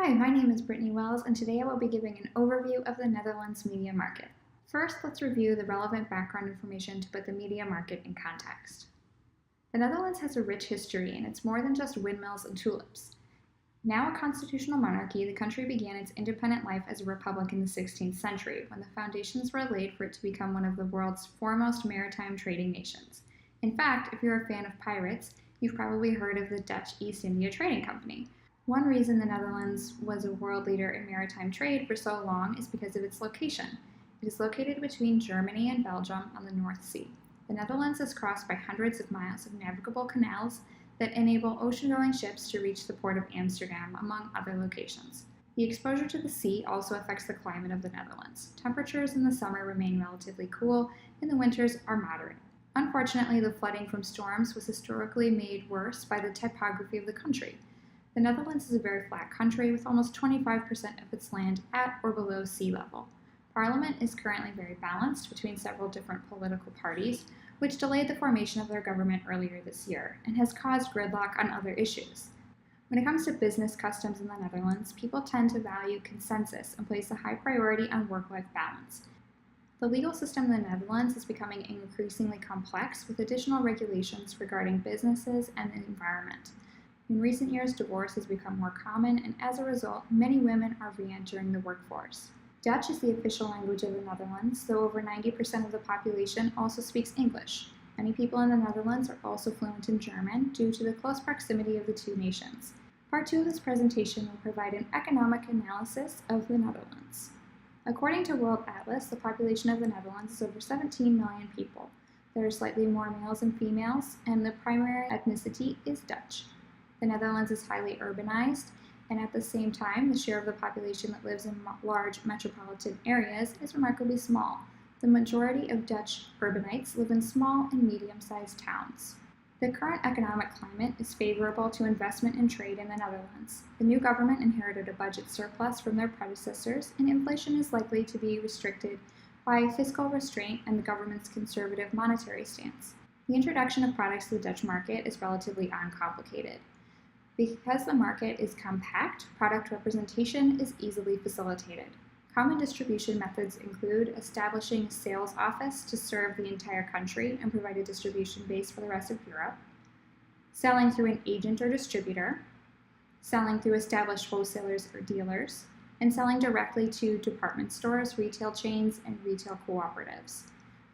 Hi, my name is Brittany Wells, and today I will be giving an overview of the Netherlands media market. First, let's review the relevant background information to put the media market in context. The Netherlands has a rich history, and it's more than just windmills and tulips. Now a constitutional monarchy, the country began its independent life as a republic in the 16th century, when the foundations were laid for it to become one of the world's foremost maritime trading nations. In fact, if you're a fan of pirates, you've probably heard of the Dutch East India Trading Company. One reason the Netherlands was a world leader in maritime trade for so long is because of its location. It is located between Germany and Belgium on the North Sea. The Netherlands is crossed by hundreds of miles of navigable canals that enable ocean-going ships to reach the port of Amsterdam, among other locations. The exposure to the sea also affects the climate of the Netherlands. Temperatures in the summer remain relatively cool, and the winters are moderate. Unfortunately, the flooding from storms was historically made worse by the topography of the country. The Netherlands is a very flat country with almost 25% of its land at or below sea level. Parliament is currently very balanced between several different political parties, which delayed the formation of their government earlier this year and has caused gridlock on other issues. When it comes to business customs in the Netherlands, people tend to value consensus and place a high priority on work-life balance. The legal system in the Netherlands is becoming increasingly complex with additional regulations regarding businesses and the environment. In recent years, divorce has become more common, and as a result, many women are re-entering the workforce. Dutch is the official language of the Netherlands, though over 90% of the population also speaks English. Many people in the Netherlands are also fluent in German due to the close proximity of the two nations. Part 2 of this presentation will provide an economic analysis of the Netherlands. According to World Atlas, the population of the Netherlands is over 17 million people. There are slightly more males than females, and the primary ethnicity is Dutch. The Netherlands is highly urbanized, and at the same time, the share of the population that lives in large metropolitan areas is remarkably small. The majority of Dutch urbanites live in small and medium-sized towns. The current economic climate is favorable to investment and trade in the Netherlands. The new government inherited a budget surplus from their predecessors, and inflation is likely to be restricted by fiscal restraint and the government's conservative monetary stance. The introduction of products to the Dutch market is relatively uncomplicated. Because the market is compact, product representation is easily facilitated. Common distribution methods include establishing a sales office to serve the entire country and provide a distribution base for the rest of Europe, selling through an agent or distributor, selling through established wholesalers or dealers, and selling directly to department stores, retail chains, and retail cooperatives.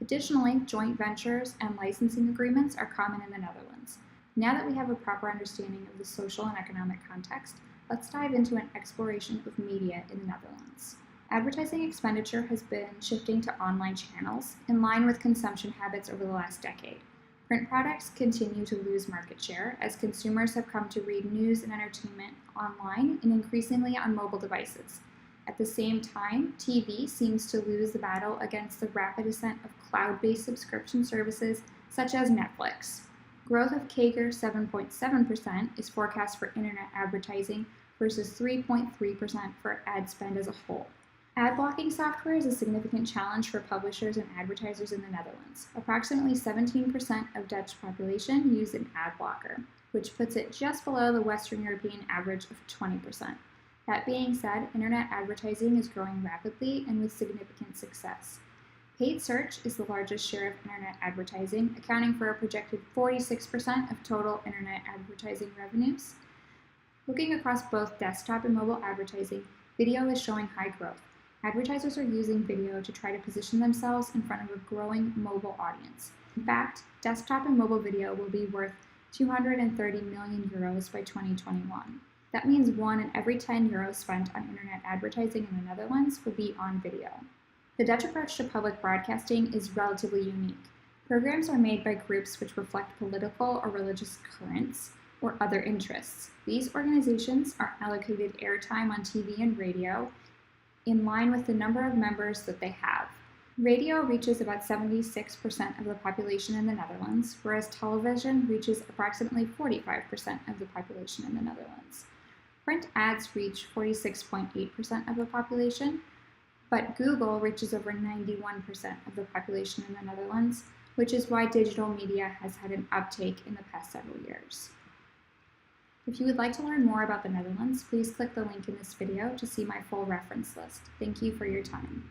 Additionally, joint ventures and licensing agreements are common in the Netherlands. Now that we have a proper understanding of the social and economic context, let's dive into an exploration of media in the Netherlands. Advertising expenditure has been shifting to online channels in line with consumption habits over the last decade. Print products continue to lose market share as consumers have come to read news and entertainment online and increasingly on mobile devices. At the same time, TV seems to lose the battle against the rapid ascent of cloud-based subscription services such as Netflix. Growth of CAGR 7.7% is forecast for internet advertising versus 3.3% for ad spend as a whole. Ad blocking software is a significant challenge for publishers and advertisers in the Netherlands. Approximately 17% of Dutch population use an ad blocker, which puts it just below the Western European average of 20%. That being said, internet advertising is growing rapidly and with significant success. Paid search is the largest share of internet advertising, accounting for a projected 46% of total internet advertising revenues. Looking across both desktop and mobile advertising, video is showing high growth. Advertisers are using video to try to position themselves in front of a growing mobile audience. In fact, desktop and mobile video will be worth 230 million euros by 2021. That means 1 in every 10 euros spent on internet advertising in the Netherlands will be on video. The Dutch approach to public broadcasting is relatively unique. Programs are made by groups which reflect political or religious currents or other interests. These organizations are allocated airtime on TV and radio in line with the number of members that they have. Radio reaches about 76% of the population in the Netherlands, whereas television reaches approximately 45% of the population in the Netherlands. Print ads reach 46.8% of the population, but Google reaches over 91% of the population in the Netherlands, which is why digital media has had an uptake in the past several years. If you would like to learn more about the Netherlands, please click the link in this video to see my full reference list. Thank you for your time.